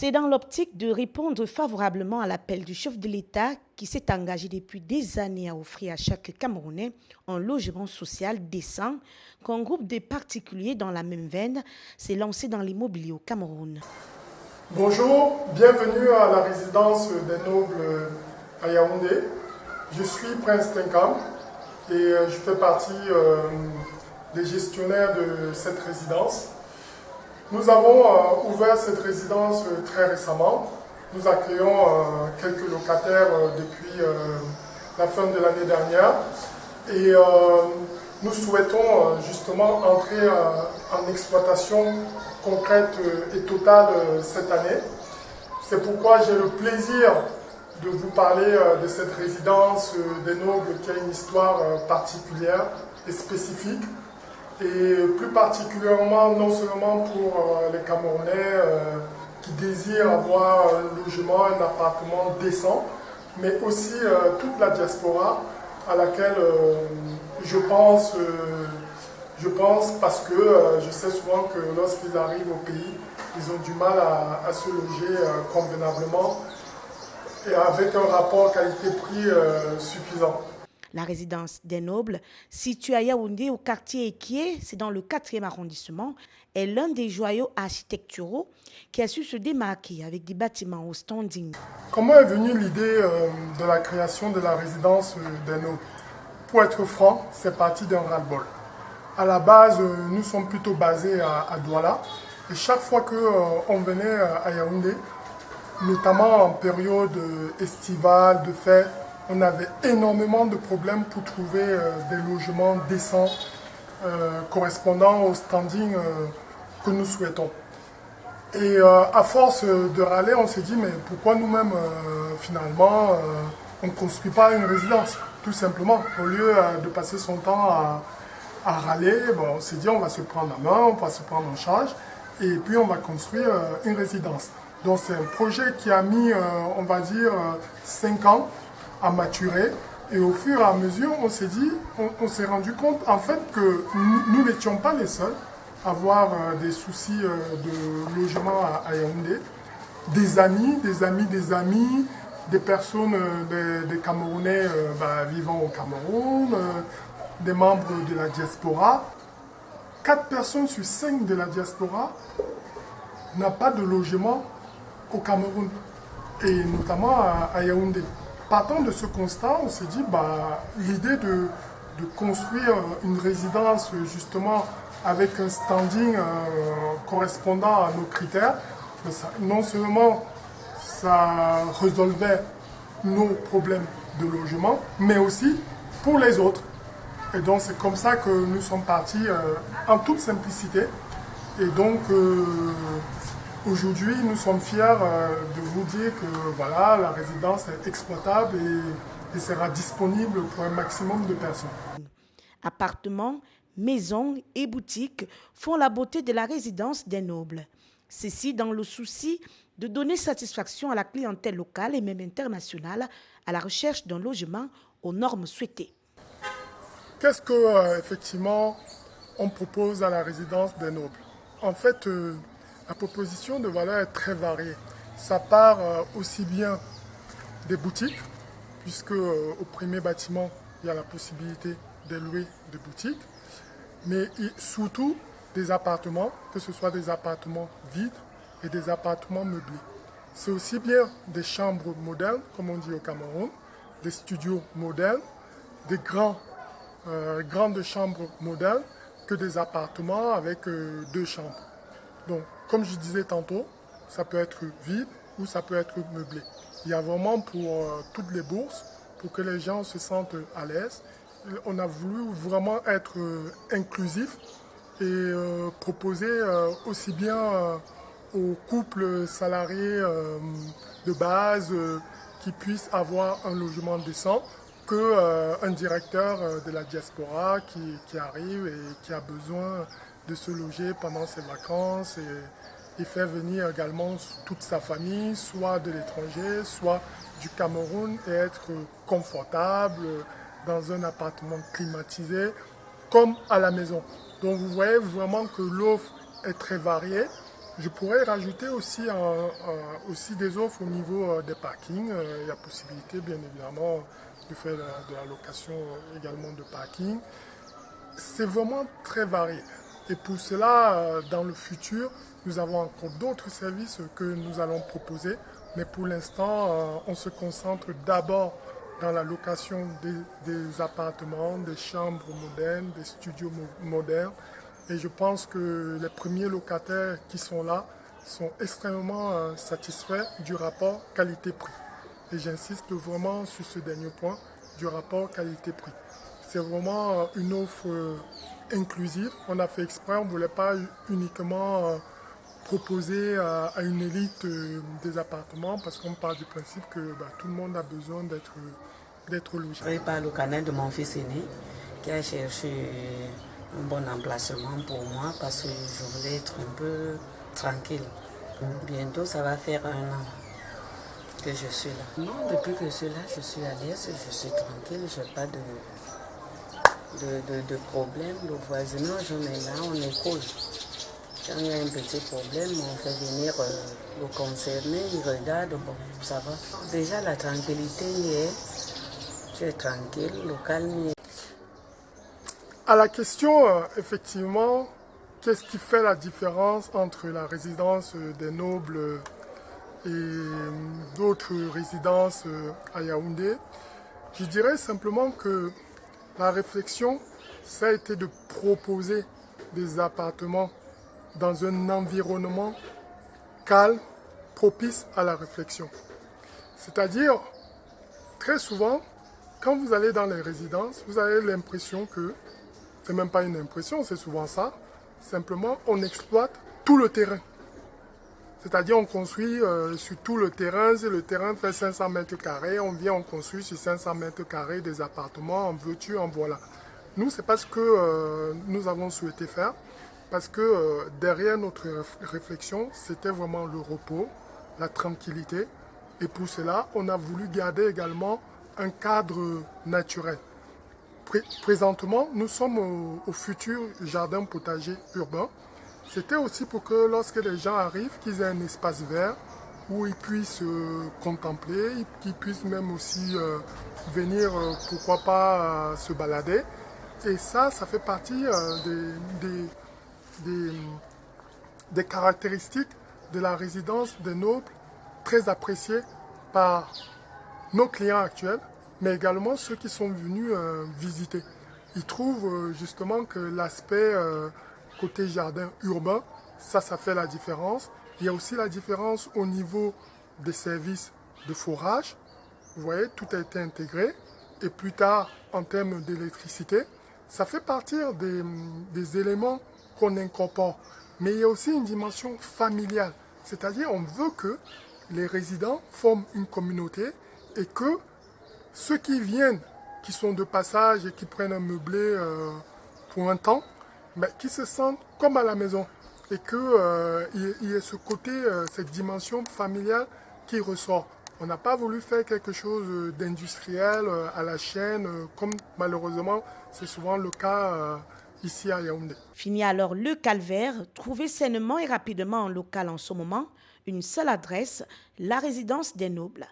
C'est dans l'optique de répondre favorablement à l'appel du chef de l'État qui s'est engagé depuis des années à offrir à chaque Camerounais un logement social décent qu'un groupe de particuliers dans la même veine s'est lancé dans l'immobilier au Cameroun. Bonjour, bienvenue à la résidence des Nobles à Yaoundé. Je suis Prince Tenkam et je fais partie des gestionnaires de cette résidence. Nous avons ouvert cette résidence très récemment. Nous accueillons quelques locataires depuis la fin de l'année dernière et nous souhaitons justement entrer en exploitation concrète et totale cette année. C'est pourquoi j'ai le plaisir de vous parler de cette résidence des Nobles qui a une histoire particulière et spécifique. Et plus particulièrement, non seulement pour les Camerounais qui désirent avoir un logement, un appartement décent, mais aussi toute la diaspora à laquelle je pense parce que je sais souvent que lorsqu'ils arrivent au pays, ils ont du mal à se loger convenablement et avec un rapport qualité-prix suffisant. La résidence des Nobles, située à Yaoundé au quartier Ekié, c'est dans le 4e arrondissement, est l'un des joyaux architecturaux qui a su se démarquer avec des bâtiments au standing. Comment est venue l'idée de la création de la résidence des Nobles? Pour être franc, c'est parti d'un ras-le-bol. À la base, nous sommes plutôt basés à Douala et chaque fois qu'on venait à Yaoundé, notamment en période estivale, de fête, on avait énormément de problèmes pour trouver des logements décents correspondant au standing que nous souhaitons. Et à force de râler, on s'est dit mais pourquoi nous-mêmes finalement on ne construit pas une résidence tout simplement. Au lieu de passer son temps à râler, on s'est dit on va se prendre la main, on va se prendre en charge et puis on va construire une résidence. Donc c'est un projet qui a mis, on va dire, 5 ans à maturer. Et au fur et à mesure, on s'est dit, on s'est rendu compte en fait que nous n'étions pas les seuls à avoir des soucis de logement à Yaoundé. Des amis, des personnes, des Camerounais vivant au Cameroun, des membres de la diaspora. 4 personnes sur 5 de la diaspora n'ont pas de logement au Cameroun, et notamment à Yaoundé. Partant de ce constat, on s'est dit l'idée de construire une résidence justement avec un standing correspondant à nos critères, non seulement ça résolvait nos problèmes de logement, mais aussi pour les autres. Et donc c'est comme ça que nous sommes partis en toute simplicité. Et donc aujourd'hui, nous sommes fiers de vous dire que voilà, la résidence est exploitable et sera disponible pour un maximum de personnes. Appartements, maisons et boutiques font la beauté de la résidence des Nobles. Ceci dans le souci de donner satisfaction à la clientèle locale et même internationale à la recherche d'un logement aux normes souhaitées. Qu'est-ce que effectivement on propose à la résidence des Nobles? En fait, la proposition de valeur est très variée. Ça part aussi bien des boutiques, puisque au premier bâtiment, il y a la possibilité de louer des boutiques, mais surtout des appartements, que ce soit des appartements vides et des appartements meublés. C'est aussi bien des chambres modernes, comme on dit au Cameroun, des studios modernes, des grandes chambres modernes, que des appartements avec 2 chambres. Donc, comme je disais tantôt, ça peut être vide ou ça peut être meublé. Il y a vraiment pour toutes les bourses, pour que les gens se sentent à l'aise. On a voulu vraiment être inclusif et proposer aussi bien aux couples salariés de base qui puissent avoir un logement décent qu'un directeur de la diaspora qui arrive et qui a besoin de se loger pendant ses vacances et fait venir également toute sa famille, soit de l'étranger, soit du Cameroun, et être confortable dans un appartement climatisé comme à la maison. Donc vous voyez vraiment que l'offre est très variée Je pourrais rajouter aussi, aussi des offres au niveau des parkings. Il y a possibilité, bien évidemment, de faire de la location également de parking. C'est vraiment très varié. Et pour cela, dans le futur, nous avons encore d'autres services que nous allons proposer. Mais pour l'instant, on se concentre d'abord dans la location des appartements, des chambres modernes, des studios modernes. Et je pense que les premiers locataires qui sont là sont extrêmement satisfaits du rapport qualité-prix. Et j'insiste vraiment sur ce dernier point, du rapport qualité-prix. C'est vraiment une offre inclusive. On a fait exprès, on ne voulait pas uniquement proposer à une élite des appartements parce qu'on part du principe que tout le monde a besoin d'être logé. Je parle au canal de mon fils aîné qui a cherché un bon emplacement pour moi parce que je voulais être un peu tranquille. Bientôt, ça va faire 1 an que je suis là. Non, depuis que je suis là, je suis à l'aise, je suis tranquille, je n'ai pas de problème. Le voisinage, on est là, on est cool. Quand il y a un petit problème, on fait venir le concerné, il regarde, bon, ça va. Déjà, la tranquillité y est, tu es tranquille, le calme y est. À la question, effectivement, qu'est-ce qui fait la différence entre la résidence des nobles et d'autres résidences à Yaoundé? Je dirais simplement que la réflexion, ça a été de proposer des appartements dans un environnement calme, propice à la réflexion. C'est-à-dire, très souvent, quand vous allez dans les résidences, vous avez l'impression que, c'est même pas une impression, c'est souvent ça, simplement on exploite tout le terrain. C'est-à-dire on construit sur tout le terrain, si le terrain fait 500 mètres carrés, on vient, on construit sur 500 mètres carrés des appartements, en veux-tu, en voilà. Nous, c'est pas ce que nous avons souhaité faire, parce que derrière notre réflexion, c'était vraiment le repos, la tranquillité, et pour cela, on a voulu garder également un cadre naturel. Présentement, nous sommes au futur jardin potager urbain. C'était aussi pour que lorsque les gens arrivent, qu'ils aient un espace vert où ils puissent contempler, qu'ils puissent même aussi venir, pourquoi pas, se balader. Et ça fait partie des caractéristiques de la résidence des nobles, très appréciée par nos clients actuels, mais également ceux qui sont venus visiter. Ils trouvent justement que l'aspect côté jardin urbain, ça fait la différence. Il y a aussi la différence au niveau des services de forage. Vous voyez, tout a été intégré. Et plus tard, en termes d'électricité, ça fait partir des éléments qu'on incorpore. Mais il y a aussi une dimension familiale. C'est-à-dire, on veut que les résidents forment une communauté et que ceux qui viennent, qui sont de passage et qui prennent un meublé pour un temps, mais qui se sentent comme à la maison. Et qu'il y ait ce côté, cette dimension familiale qui ressort. On n'a pas voulu faire quelque chose d'industriel à la chaîne, comme malheureusement c'est souvent le cas ici à Yaoundé. Fini alors le calvaire, trouver sainement et rapidement en local en ce moment, une seule adresse, la résidence des nobles.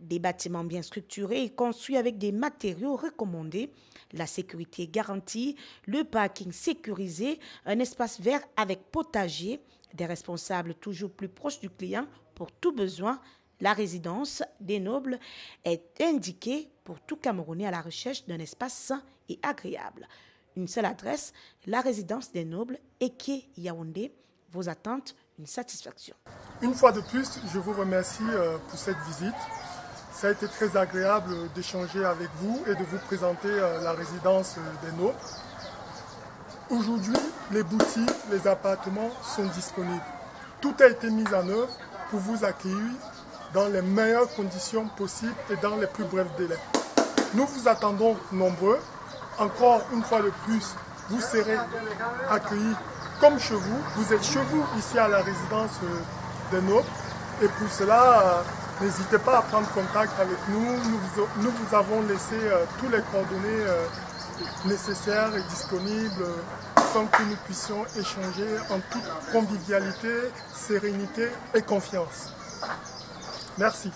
Des bâtiments bien structurés et construits avec des matériaux recommandés, la sécurité garantie, le parking sécurisé, un espace vert avec potager, des responsables toujours plus proches du client pour tout besoin. La résidence des nobles est indiquée pour tout Camerounais à la recherche d'un espace sain et agréable. Une seule adresse, la résidence des nobles, Eke Yaoundé. Vos attentes, une satisfaction. Une fois de plus, je vous remercie pour cette visite. Ça a été très agréable d'échanger avec vous et de vous présenter la résidence des nobles. Aujourd'hui, les boutiques, les appartements sont disponibles. Tout a été mis en œuvre pour vous accueillir dans les meilleures conditions possibles et dans les plus brefs délais. Nous vous attendons nombreux. Encore une fois de plus, vous serez accueillis comme chez vous. Vous êtes chez vous ici à la résidence des nobles. Et pour cela, n'hésitez pas à prendre contact avec nous. Nous vous avons laissé tous les coordonnées nécessaires et disponibles afin que nous puissions échanger en toute convivialité, sérénité et confiance. Merci.